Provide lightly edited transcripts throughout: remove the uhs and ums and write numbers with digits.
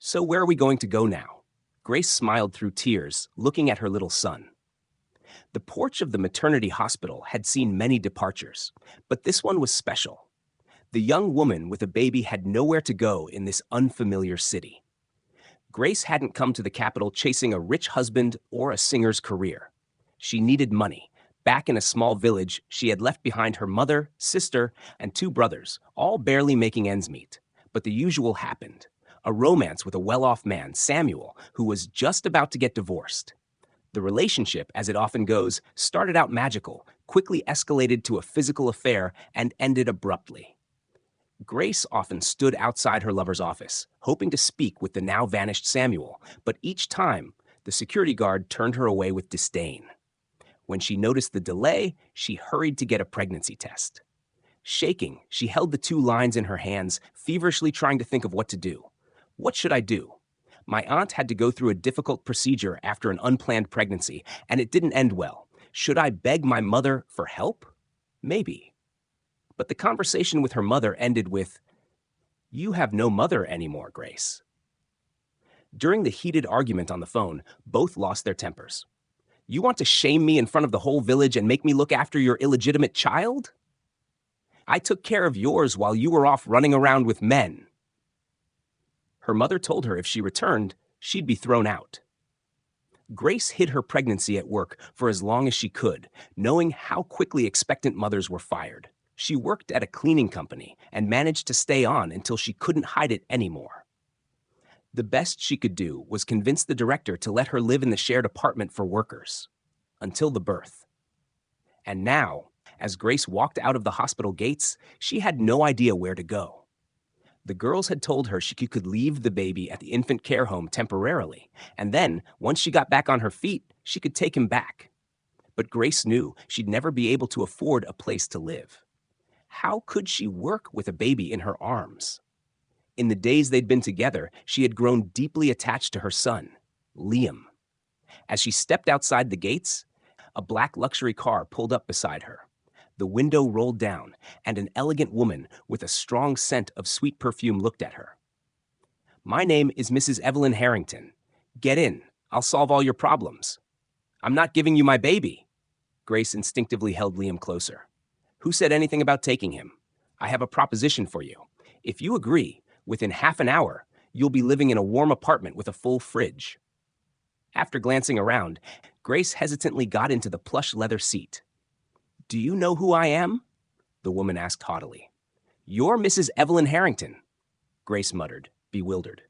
So where are we going to go now? Grace smiled through tears, looking at her little son. The porch of the maternity hospital had seen many departures, but this one was special. The young woman with a baby had nowhere to go in this unfamiliar city. Grace hadn't come to the capital chasing a rich husband or a singer's career. She needed money. Back in a small village, she had left behind her mother, sister, and two brothers, all barely making ends meet. But the usual happened. A romance with a well-off man, Samuel, who was just about to get divorced. The relationship, as it often goes, started out magical, quickly escalated to a physical affair, and ended abruptly. Grace often stood outside her lover's office, hoping to speak with the now vanished Samuel, but each time, the security guard turned her away with disdain. When she noticed the delay, she hurried to get a pregnancy test. Shaking, she held the two lines in her hands, feverishly trying to think of what to do. What should I do? My aunt had to go through a difficult procedure after an unplanned pregnancy, and it didn't end well. Should I beg my mother for help? Maybe. But the conversation with her mother ended with, "You have no mother anymore, Grace." During the heated argument on the phone, both lost their tempers. "You want to shame me in front of the whole village and make me look after your illegitimate child? I took care of yours while you were off running around with men." Her mother told her if she returned, she'd be thrown out. Grace hid her pregnancy at work for as long as she could, knowing how quickly expectant mothers were fired. She worked at a cleaning company and managed to stay on until she couldn't hide it anymore. The best she could do was convince the director to let her live in the shared apartment for workers. Until the birth. And now, as Grace walked out of the hospital gates, she had no idea where to go. The girls had told her she could leave the baby at the infant care home temporarily, and then, once she got back on her feet, she could take him back. But Grace knew she'd never be able to afford a place to live. How could she work with a baby in her arms? In the days they'd been together, she had grown deeply attached to her son, Liam. As she stepped outside the gates, a black luxury car pulled up beside her. The window rolled down, and an elegant woman with a strong scent of sweet perfume looked at her. "My name is Mrs. Evelyn Harrington. Get in. I'll solve all your problems." "I'm not giving you my baby." Grace instinctively held Liam closer. "Who said anything about taking him? I have a proposition for you. If you agree, within half an hour, you'll be living in a warm apartment with a full fridge." After glancing around, Grace hesitantly got into the plush leather seat. "Do you know who I am?" the woman asked haughtily. "You're Mrs. Evelyn Harrington," Grace muttered, bewildered.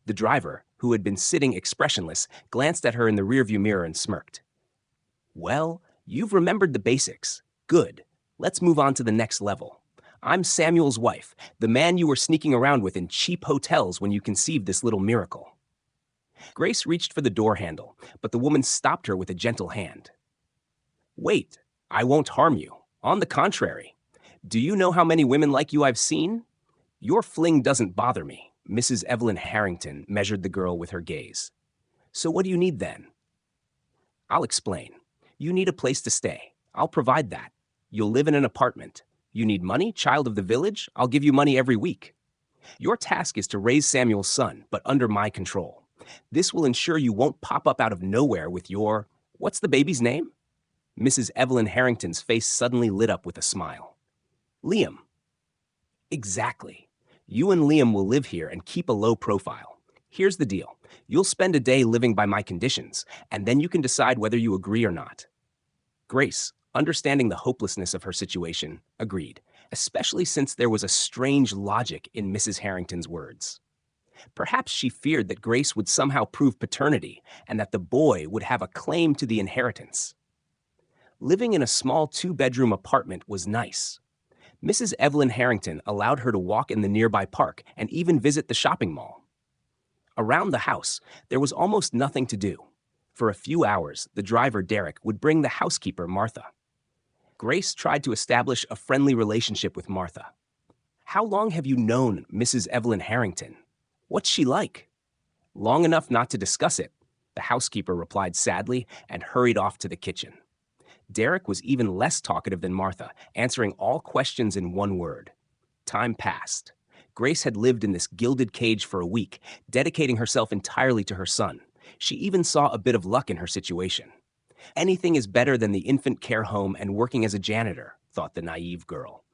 The driver, who had been sitting expressionless, glanced at her in the rearview mirror and smirked. "Well, you've remembered the basics. Good. Let's move on to the next level. I'm Samuel's wife, the man you were sneaking around with in cheap hotels when you conceived this little miracle." Grace reached for the door handle, but the woman stopped her with a gentle hand. "Wait, I won't harm you. On the contrary. Do you know how many women like you I've seen? Your fling doesn't bother me." Mrs. Evelyn Harrington measured the girl with her gaze. "So what do you need then?" "I'll explain. You need a place to stay. I'll provide that. You'll live in an apartment. You need money, child of the village? I'll give you money every week. Your task is to raise Samuel's son, but under my control. This will ensure you won't pop up out of nowhere with your... What's the baby's name?" Mrs. Evelyn Harrington's face suddenly lit up with a smile. "Liam." "Exactly. You and Liam will live here and keep a low profile. Here's the deal. You'll spend a day living by my conditions, and then you can decide whether you agree or not." Grace, understanding the hopelessness of her situation, agreed, especially since there was a strange logic in Mrs. Harrington's words. Perhaps she feared that Grace would somehow prove paternity and that the boy would have a claim to the inheritance. Living in a small two-bedroom apartment was nice. Mrs. Evelyn Harrington allowed her to walk in the nearby park and even visit the shopping mall. Around the house, there was almost nothing to do. For a few hours, the driver, Derek, would bring the housekeeper, Martha. Grace tried to establish a friendly relationship with Martha. "How long have you known Mrs. Evelyn Harrington? What's she like?" "Long enough not to discuss it," the housekeeper replied sadly and hurried off to the kitchen. Derek was even less talkative than Martha, answering all questions in one word. Time passed. Grace had lived in this gilded cage for a week, dedicating herself entirely to her son. She even saw a bit of luck in her situation. Anything is better than the infant care home and working as a janitor, thought the naive girl.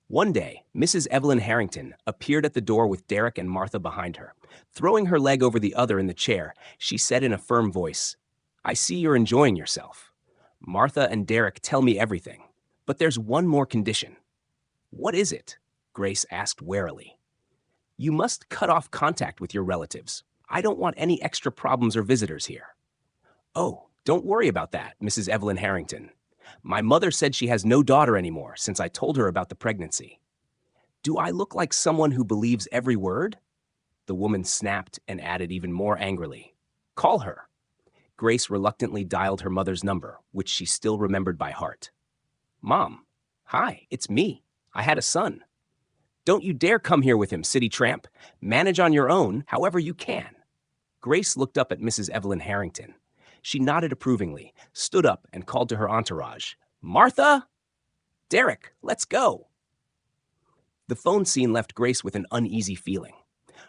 One day, Mrs. Evelyn Harrington appeared at the door with Derek and Martha behind her. Throwing her leg over the other in the chair, she said in a firm voice, "I see you're enjoying yourself. Martha and Derek tell me everything, but there's one more condition." "What is it?" Grace asked warily. "You must cut off contact with your relatives. I don't want any extra problems or visitors here." "Oh, don't worry about that, Mrs. Evelyn Harrington. My mother said she has no daughter anymore since I told her about the pregnancy." "Do I look like someone who believes every word?" The woman snapped and added even more angrily, "Call her." Grace reluctantly dialed her mother's number, which she still remembered by heart. "Mom, hi, it's me. I had a son." "Don't you dare come here with him, city tramp. Manage on your own, however you can." Grace looked up at Mrs. Evelyn Harrington. She nodded approvingly, stood up, and called to her entourage, "Martha! Derek, let's go." The phone scene left Grace with an uneasy feeling.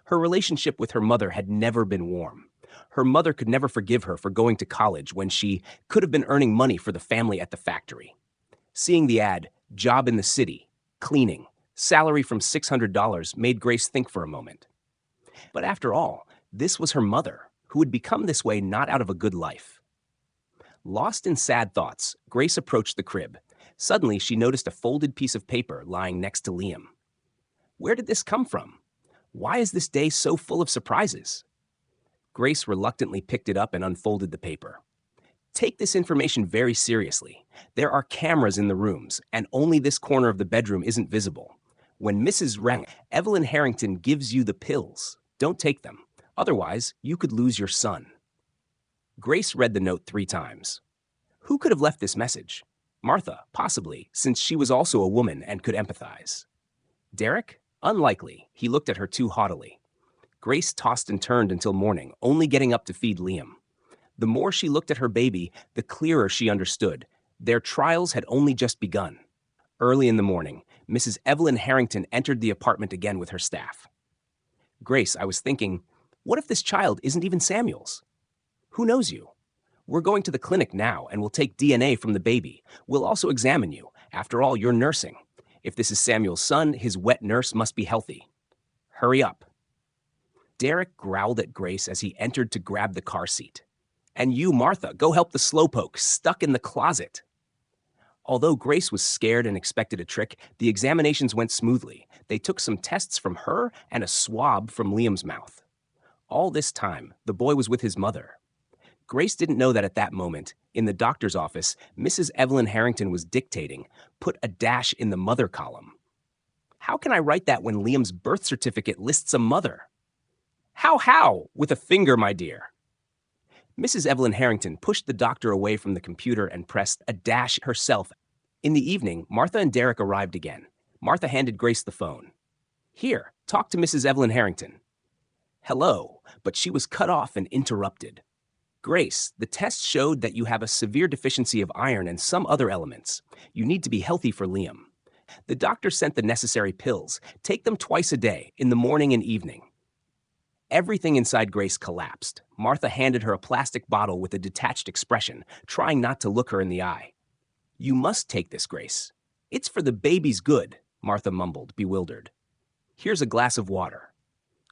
Her relationship with her mother had never been warm. Her mother could never forgive her for going to college when she could have been earning money for the family at the factory. Seeing the ad, "Job in the city, cleaning, salary from $600" made Grace think for a moment. But after all, this was her mother, who had become this way not out of a good life. Lost in sad thoughts, Grace approached the crib. Suddenly, she noticed a folded piece of paper lying next to Liam. Where did this come from? Why is this day so full of surprises? Grace reluctantly picked it up and unfolded the paper. Take this information very seriously. There are cameras in the rooms, and only this corner of the bedroom isn't visible. When Evelyn Harrington gives you the pills, don't take them. Otherwise, you could lose your son. Grace read the note 3 times. Who could have left this message? Martha, possibly, since she was also a woman and could empathize. Derek? Unlikely. He looked at her too haughtily. Grace tossed and turned until morning, only getting up to feed Liam. The more she looked at her baby, the clearer she understood. Their trials had only just begun. Early in the morning, Mrs. Evelyn Harrington entered the apartment again with her staff. "Grace, I was thinking, what if this child isn't even Samuel's? Who knows you? We're going to the clinic now and we'll take DNA from the baby. We'll also examine you. After all, you're nursing. If this is Samuel's son, his wet nurse must be healthy. Hurry up." Derek growled at Grace as he entered to grab the car seat. "And you, Martha, go help the slowpoke stuck in the closet." Although Grace was scared and expected a trick, the examinations went smoothly. They took some tests from her and a swab from Liam's mouth. All this time, the boy was with his mother. Grace didn't know that at that moment, in the doctor's office, Mrs. Evelyn Harrington was dictating, "Put a dash in the mother column." How can I write that when Liam's birth certificate lists a mother? How? With a finger, my dear. Mrs. Evelyn Harrington pushed the doctor away from the computer and pressed a dash herself. In the evening, Martha and Derek arrived again. Martha handed Grace the phone. "Here, talk to Mrs. Evelyn Harrington." Hello, but she was cut off and interrupted. "Grace, the test showed that you have a severe deficiency of iron and some other elements. You need to be healthy for Liam. The doctor sent the necessary pills. Take them twice a day, in the morning and evening." Everything inside Grace collapsed. Martha handed her a plastic bottle with a detached expression, trying not to look her in the eye. "You must take this, Grace. It's for the baby's good," Martha mumbled, bewildered. "Here's a glass of water."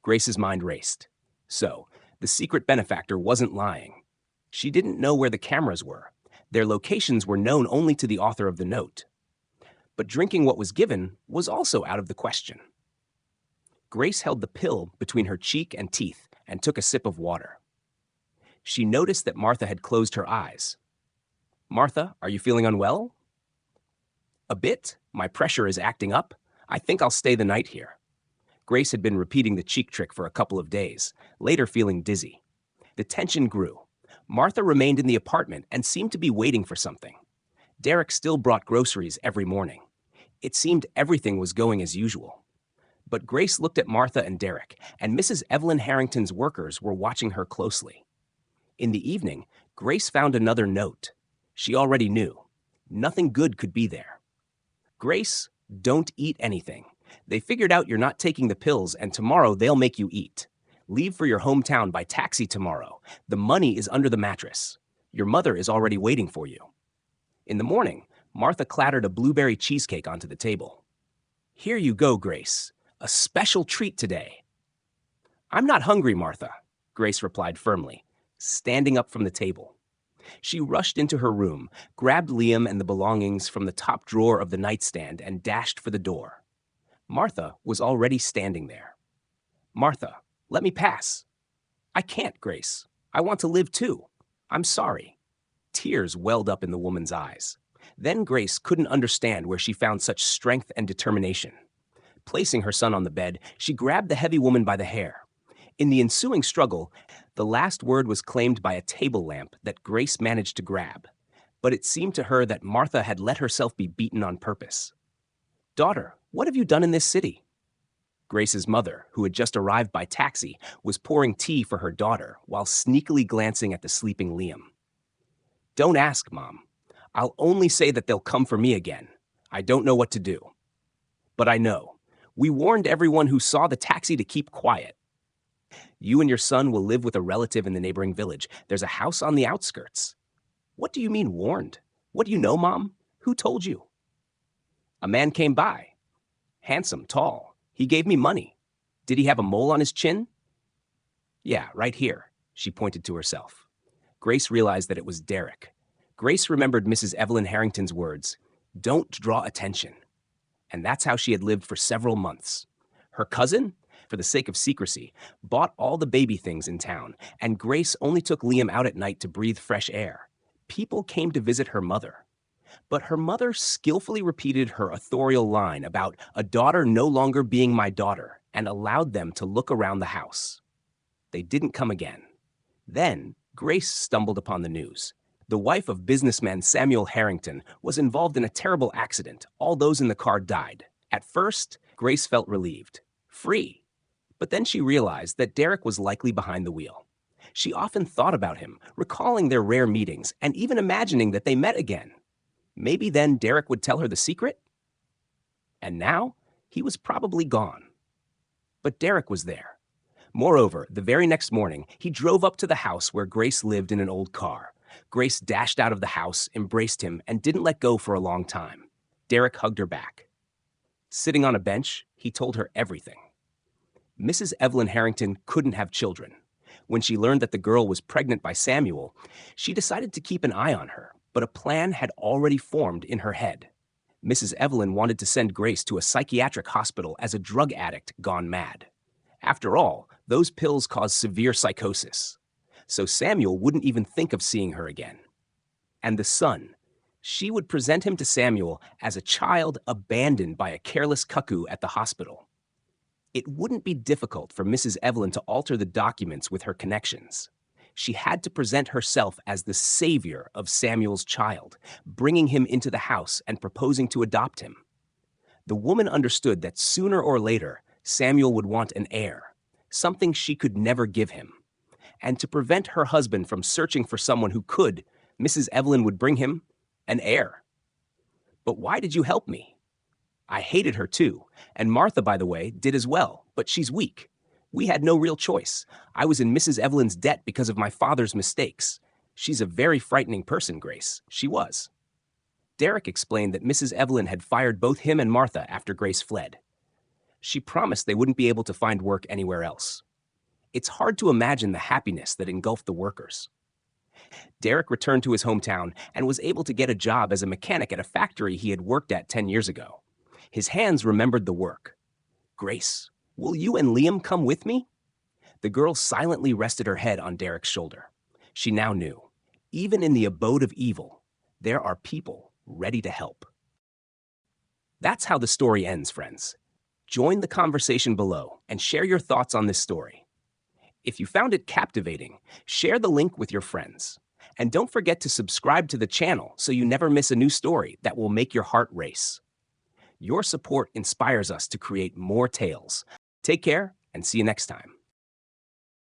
Grace's mind raced. So, the secret benefactor wasn't lying. She didn't know where the cameras were. Their locations were known only to the author of the note. But drinking what was given was also out of the question. Grace held the pill between her cheek and teeth and took a sip of water. She noticed that Martha had closed her eyes. "Martha, are you feeling unwell?" "A bit. My pressure is acting up. I think I'll stay the night here." Grace had been repeating the cheek trick for a couple of days, later feeling dizzy. The tension grew. Martha remained in the apartment and seemed to be waiting for something. Derek still brought groceries every morning. It seemed everything was going as usual. But Grace looked at Martha and Derek, and Mrs. Evelyn Harrington's workers were watching her closely. In the evening, Grace found another note. She already knew. Nothing good could be there. "Grace, don't eat anything. They figured out you're not taking the pills, and tomorrow they'll make you eat. Leave for your hometown by taxi tomorrow. The money is under the mattress. Your mother is already waiting for you." In the morning, Martha clattered a blueberry cheesecake onto the table. "Here you go, Grace. A special treat today." "I'm not hungry, Martha," Grace replied firmly, standing up from the table. She rushed into her room, grabbed Liam and the belongings from the top drawer of the nightstand, and dashed for the door. Martha was already standing there. "Martha, let me pass." "I can't, Grace. I want to live too. I'm sorry." Tears welled up in the woman's eyes. Then Grace couldn't understand where she found such strength and determination. Placing her son on the bed, she grabbed the heavy woman by the hair. In the ensuing struggle, the last word was claimed by a table lamp that Grace managed to grab. But it seemed to her that Martha had let herself be beaten on purpose. "Daughter, what have you done in this city?" Grace's mother, who had just arrived by taxi, was pouring tea for her daughter while sneakily glancing at the sleeping Liam. "Don't ask, Mom. I'll only say that they'll come for me again. I don't know what to do. But I know. We warned everyone who saw the taxi to keep quiet. You and your son will live with a relative in the neighboring village. There's a house on the outskirts." "What do you mean warned? What do you know, Mom? Who told you?" "A man came by. Handsome, tall. He gave me money. Did he have a mole on his chin?" "Yeah, right here," she pointed to herself. Grace realized that it was Derek. Grace remembered Mrs. Evelyn Harrington's words, "Don't draw attention." And that's how she had lived for several months. Her cousin, for the sake of secrecy, bought all the baby things in town, and Grace only took Liam out at night to breathe fresh air. People came to visit her mother. But her mother skillfully repeated her authorial line about a daughter no longer being my daughter and allowed them to look around the house. They didn't come again. Then Grace stumbled upon the news. The wife of businessman Samuel Harrington was involved in a terrible accident. All those in the car died. At first, Grace felt relieved. Free. But then she realized that Derek was likely behind the wheel. She often thought about him, recalling their rare meetings, and even imagining that they met again. Maybe then Derek would tell her the secret? And now, he was probably gone. But Derek was there. Moreover, the very next morning, he drove up to the house where Grace lived in an old car. Grace dashed out of the house, embraced him, and didn't let go for a long time. Derek hugged her back. Sitting on a bench, he told her everything. Mrs. Evelyn Harrington couldn't have children. When she learned that the girl was pregnant by Samuel, she decided to keep an eye on her, but a plan had already formed in her head. Mrs. Evelyn wanted to send Grace to a psychiatric hospital as a drug addict gone mad. After all, those pills cause severe psychosis. So Samuel wouldn't even think of seeing her again. And the son, she would present him to Samuel as a child abandoned by a careless cuckoo at the hospital. It wouldn't be difficult for Mrs. Evelyn to alter the documents with her connections. She had to present herself as the savior of Samuel's child, bringing him into the house and proposing to adopt him. The woman understood that sooner or later, Samuel would want an heir, something she could never give him. And to prevent her husband from searching for someone who could, Mrs. Evelyn would bring him an heir. "But why did you help me?" "I hated her too, and Martha, by the way, did as well, but she's weak. We had no real choice. I was in Mrs. Evelyn's debt because of my father's mistakes. She's a very frightening person, Grace. She was." Derek explained that Mrs. Evelyn had fired both him and Martha after Grace fled. She promised they wouldn't be able to find work anywhere else. It's hard to imagine the happiness that engulfed the workers. Derek returned to his hometown and was able to get a job as a mechanic at a factory he had worked at 10 years ago. His hands remembered the work. "Grace, will you and Liam come with me?" The girl silently rested her head on Derek's shoulder. She now knew, even in the abode of evil, there are people ready to help. That's how the story ends, friends. Join the conversation below and share your thoughts on this story. If you found it captivating, share the link with your friends. And don't forget to subscribe to the channel so you never miss a new story that will make your heart race. Your support inspires us to create more tales. Take care and see you next time.